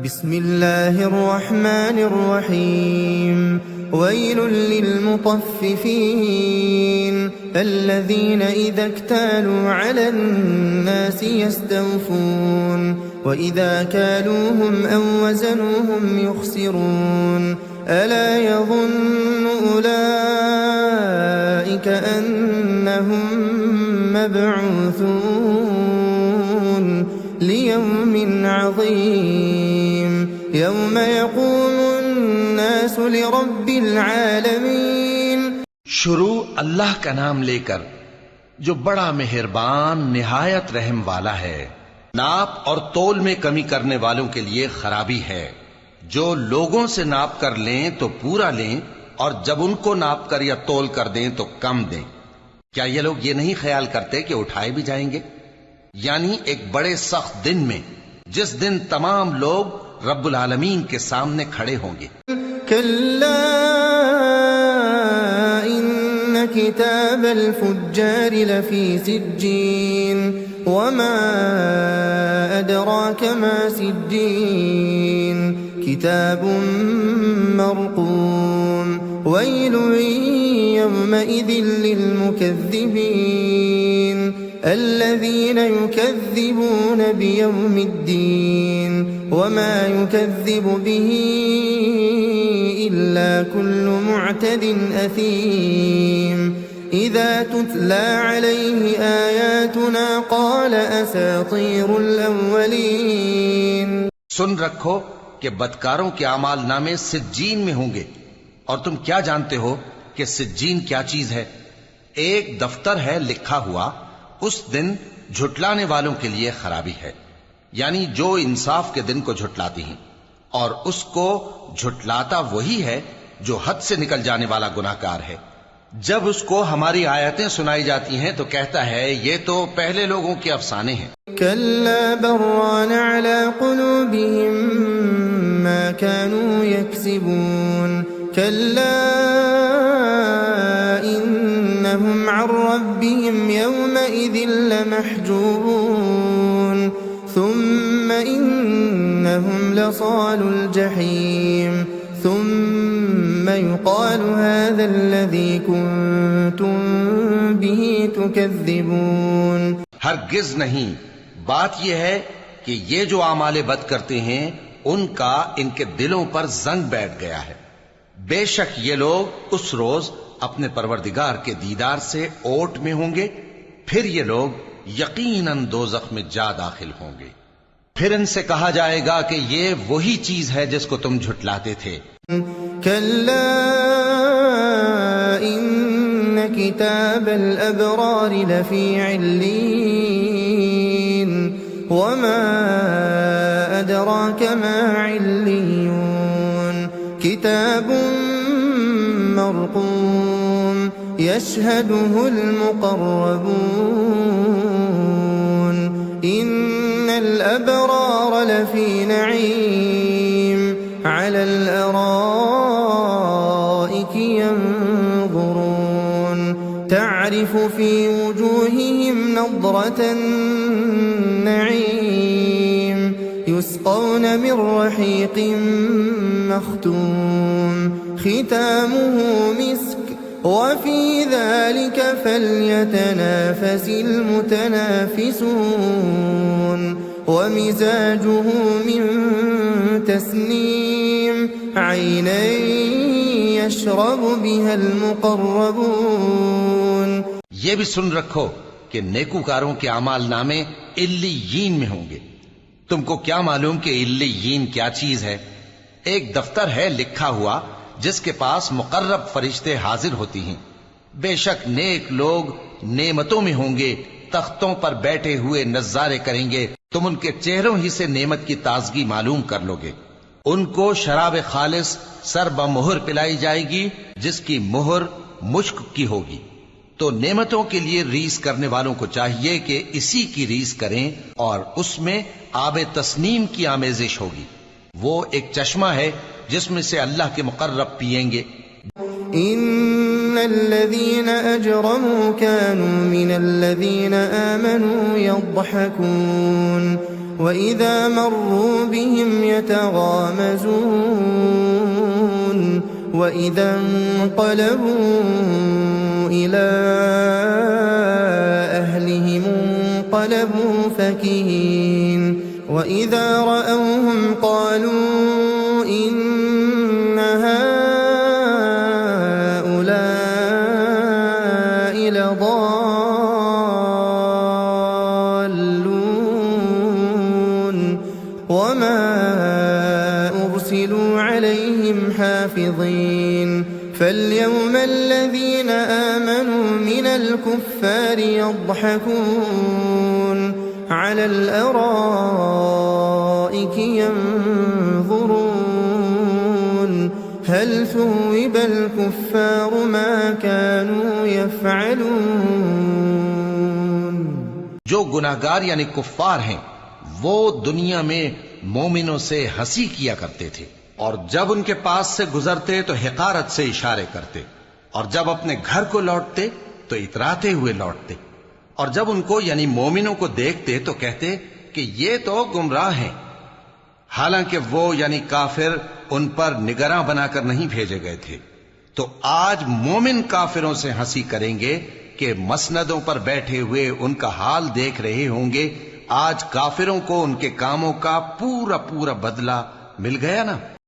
बिस्मिल्लाहिर्रहमानिर्रहीम वैलुल लिलमुतफ्फिफीन अल्लज़ीना इज़ा इक्तालू अलन्नासि यस्तवफून व इज़ा कालूहुम औ वज़नूहुम युख़सिरून अला यज़ुन्नु उलाइक अन्नहुम मबऊसून लियौमिन अज़ीम यौम यक़ूमुन्नासु लिरब्बिल आलमीन। शुरू अल्लाह का नाम लेकर जो बड़ा मेहरबान निहायत रहम वाला है। नाप और तोल में कमी करने वालों के लिए खराबी है। जो लोगों से नाप कर लें तो पूरा लें और जब उनको नाप कर या तोल कर दें तो कम दें। क्या ये लोग ये नहीं ख्याल करते कि उठाए भी जाएंगे? यानी एक बड़े सख्त दिन में, जिस दिन तमाम लोग रब्बुल आलमीन के सामने खड़े होंगे। कल्ला इन्न किताबल फुज्जारि लफी सिज्जीन वमा अदराक मा सिज्जीन किताबुम मरकूम वैलुन यौमइज़िन लिलमुकज़्ज़िबीन الذين يكذبون بيوم الدين وما يكذب به إلا كل معتد أثيم إذا تتلى عليه آياتنا قال أساطير الأولين। सुन रखो कि बदकारों के आमाल नामे सिज्जीन में होंगे। और तुम क्या जानते हो कि सिज्जीन क्या चीज है? एक दफ्तर है लिखा हुआ। उस दिन झुटलाने वालों के लिए खराबी है, यानी जो इंसाफ के दिन को झुटलाती हैं। और उसको झुटलाता वही है जो हद से निकल जाने वाला गुनाहगार है। जब उसको हमारी आयतें सुनाई जाती हैं तो कहता है ये तो पहले लोगों के अफसाने हैं। कल्ला बर्रान अला कुलूबिहिम मा कानू यक्सिबून कल्ला इन्नहुम अन रब्बिहिम यौमइज़िन लमहजूबून सुम्मा इन्नहुम लसालुल जहीम सुम्मा युक़ालु हाज़ा अल्लज़ी कुन्तुम बिही तुकज़्ज़िबून। हरगिज़ नहीं, बात यह है कि ये जो आमाले बद करते हैं उनका इनके दिलों पर जंग बैठ गया है। बेशक ये लोग उस रोज अपने परवरदिगार के दीदार से ओट में होंगे, फिर ये लोग यकीनन दोज़ख में जा दाखिल होंगे। फिर इनसे कहा जाएगा कि ये वही चीज है जिसको तुम झुटलाते थे। कल्ला इन्न किताबल अबरार लफी इल्लीन वमा अदराक मा इल्लीयून किताबुम मरकूम यशहदुहुल मुक़र्रबून इन्नल अबरार लफी नईम अलल अराइकि यंज़ुरून तअरिफु फी वुजूहिहिम नज़रतन नईम युस्क़ौन मिन रहीक़िन मख़्तूम ख़ितामुहु मिस्क वफ़ी ज़ालिक फ़ल्यतनाफ़सिल मुतनाफ़िसून वमिज़ाजुहु मिन तस्नीम ऐनन यशरबु बिहल मुक़र्रबून। ये भी सुन रखो कि नेकूकारों के आमाल नामे इल्लीयीन में होंगे। तुमको क्या मालूम कि इल्लीयीन क्या चीज है? एक दफ्तर है लिखा हुआ जिसके पास मुकर्रब फरिश्ते हाजिर होती हैं। बेशक नेक लोग नेमतों में होंगे, तख्तों पर बैठे हुए नज़ारे करेंगे। तुम उनके चेहरों ही से नेमत की ताजगी मालूम कर लोगे। उनको शराब खालिस सर बमुहर पिलाई जाएगी जिसकी मुहर मुश्क की होगी। तो नेमतों के लिए रीस करने वालों को चाहिए कि इसी की रीस करें और उसमें आबे तस्नीम की आमेजिश होगी। वो एक चश्मा है जिसमें से अल्लाह के मुकर्रब पिएंगे। इन्नल्लज़ीना अजरमू कानू मिनल्लज़ीना आमनू यضحकून وإذا مروا بهم يتغامزون وإذا انقلبوا إلى أهلهم انقلبوا فكهين وإذا رأوهم قالوا إن هؤلاء لضالون وما أرسلوا عليهم حافظين فاليوم الذين آمنوا من الكفار يضحكون على الأرائك ينظرون هل ثوب الكفار ما كانوا يفعلون जो गुनाहगार यानी कुफ्फार हैं वो दुनिया में मोमिनों से हंसी किया करते थे और जब उनके पास से गुजरते तो हिकारत से इशारे करते और जब अपने घर को लौटते तो इतराते हुए लौटते और जब उनको यानी मोमिनों को देखते तो कहते कि ये तो गुमराह हैं, हालांकि वो यानी काफिर उन पर निगरां बनाकर नहीं भेजे गए थे। तो आज मोमिन काफिरों से हंसी करेंगे कि मसनदों पर बैठे हुए उनका हाल देख रहे होंगे। आज काफिरों को उनके कामों का पूरा पूरा बदला मिल गया ना।